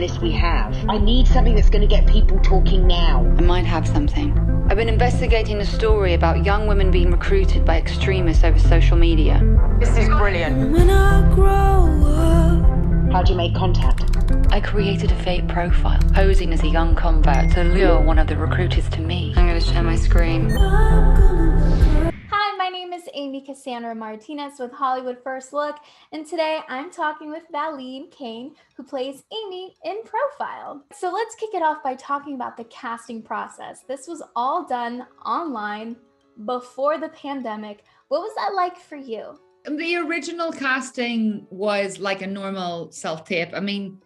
journalists we have. I need something that's going to get people talking now. I might have something. I've been investigating a story about young women being recruited by extremists over social media. This is brilliant. When I grow up. How'd you make contact? I created a fake profile, posing as a young convert to lure one of the recruiters to me. I'm going to share my screen. Hi, my name is Cassandra Martinez with Hollywood First Look, and today I'm talking with Valene Kane, who plays Amy in Profile. So let's kick it off by talking about the casting process. This was all done online before the pandemic. What was that like for you? The original casting was like a normal self-tape. I mean,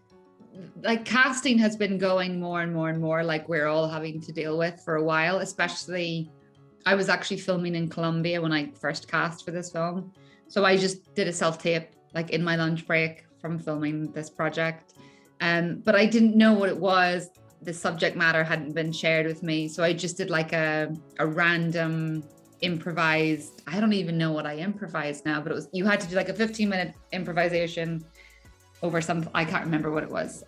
like casting has been going more and more and more, like we're all having to deal with for a while, especially I was actually filming in Colombia when I first cast for this film. So I just did a self-tape like in my lunch break from filming this project. But I didn't know what it was. The subject matter hadn't been shared with me. So I just did like a random improvised, I don't even know what I improvised now, but it was, you had to do like a 15-minute improvisation over some, I can't remember what it was,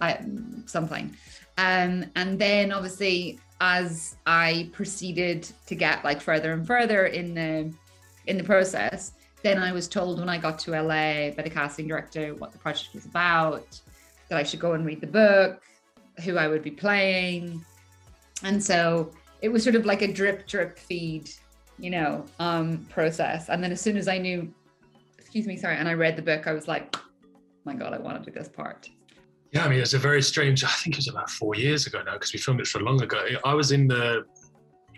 something. And then obviously, as I proceeded to get like further and further in the process, then I was told when I got to LA by the casting director what the project was about, that I should go and read the book, who I would be playing. And so it was sort of like a drip feed, process. And then as soon as I knew, and I read the book, I was like, oh my God, I want to do this part. Yeah, I mean, it's a very strange, I think it was about 4 years ago now, because we filmed it so long ago. I was in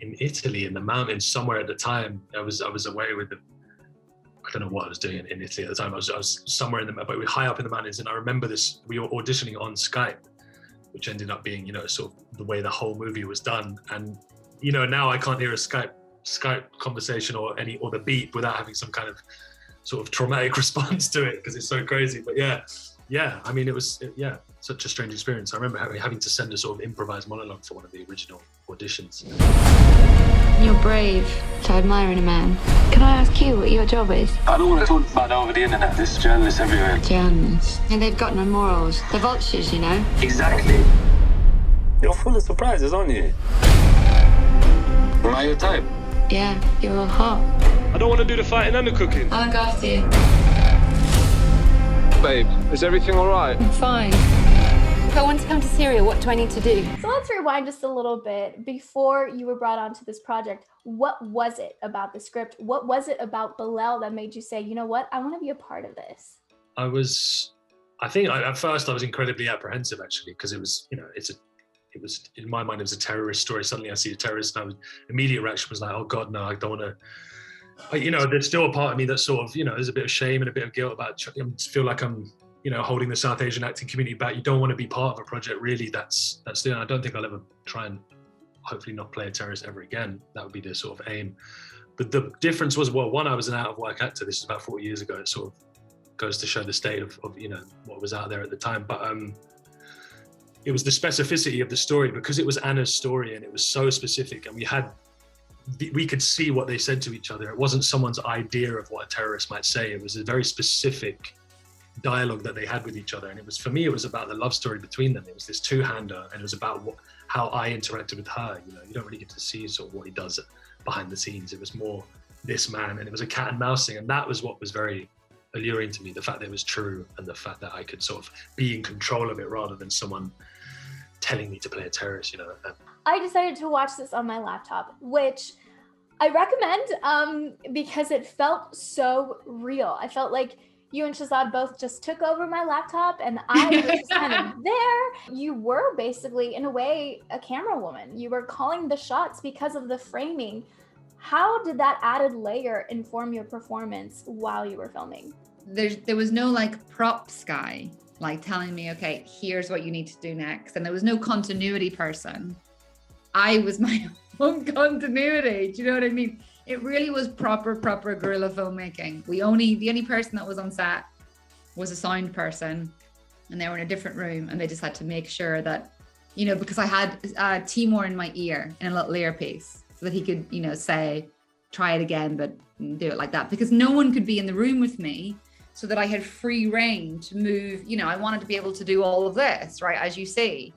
Italy, in the mountains somewhere at the time. I was away with I don't know what I was doing in Italy at the time. I was somewhere but we were high up in the mountains. And I remember this, we were auditioning on Skype, which ended up being, sort of the way the whole movie was done. And, now I can't hear a Skype conversation or the beep without having some kind of sort of traumatic response to it, because it's so crazy. But yeah, I mean, it was such a strange experience. I remember having to send a sort of improvised monologue for one of the original auditions. You're brave to admire in a man. Can I ask you what your job is? I don't want to talk about it over the internet. There's journalists everywhere. Journalists. And they've got no morals. They're vultures, Exactly. You're full of surprises, aren't you? Am I your type? Yeah, you're all hot. I don't want to do the fighting and the cooking. I'll look after you. Babe, is everything all right? I'm fine. If I want to come to Syria, what do I need to do? So let's rewind just a little bit. Before you were brought onto this project, what was it about the script? What was it about Bilal that made you say, you know what, I want to be a part of this? At first I was incredibly apprehensive, actually, because it was, it was, in my mind, it was a terrorist story. Suddenly I see a terrorist, and immediate reaction was like, oh God, no, I don't want to. There's still a part of me that sort of, there's a bit of shame and a bit of guilt about, I feel like I'm, holding the South Asian acting community back. You don't want to be part of a project, really. That's I don't think I'll ever try and hopefully not play a terrorist ever again. That would be the sort of aim. But the difference was, well, one, I was an out of work actor. This is about 40 years ago. It sort of goes to show the state of what was out there at the time. But it was the specificity of the story, because it was Anna's story and it was so specific, and we could see what they said to each other. It wasn't someone's idea of what a terrorist might say. It was a very specific dialogue that they had with each other. And for me, it was about the love story between them. It was this two-hander, and it was about how I interacted with her. You don't really get to see sort of what he does behind the scenes. It was more this man, and it was a cat and mouse thing. And that was what was very alluring to me, the fact that it was true, and the fact that I could sort of be in control of it rather than someone telling me to play a terrorist, I decided to watch this on my laptop, which I recommend because it felt so real. I felt like you and Shazad both just took over my laptop, and I was just kind of there. You were basically, in a way, a camera woman. You were calling the shots because of the framing. How did that added layer inform your performance while you were filming? There was no like props guy like telling me, okay, here's what you need to do next. And there was no continuity person. I was my own continuity. Do you know what I mean? It really was proper guerrilla filmmaking. The only person that was on set was a sound person, and they were in a different room, and they just had to make sure that, because I had Timur in my ear in a little earpiece so that he could, say, try it again, but do it like that, because no one could be in the room with me. so that I had free reign to move. You know, I wanted to be able to do all of this, right, as you see.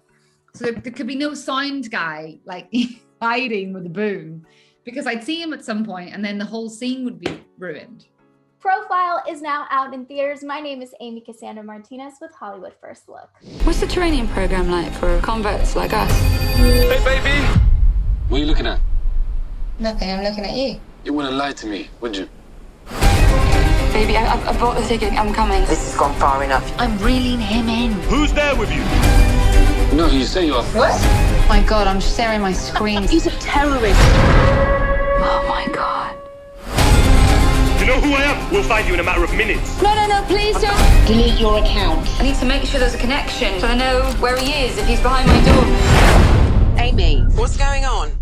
So there could be no sound guy like hiding with a boom, because I'd see him at some point and then the whole scene would be ruined. Profile is now out in theaters. My name is Amy Cassandra Martinez with Hollywood First Look. What's the training program like for converts like us? Hey, baby! What are you looking at? Nothing, I'm looking at you. You wouldn't lie to me, would you? Baby, I bought the ticket, I'm coming. This has gone far enough. I'm reeling him in. Who's there with you? No, you say you are. What? My God, I'm sharing my screen. He's a terrorist. Oh my God. You know who I am? We'll find you in a matter of minutes. No, please don't. Delete your account. I need to make sure there's a connection so I know where he is if he's behind my door. Amy, what's going on?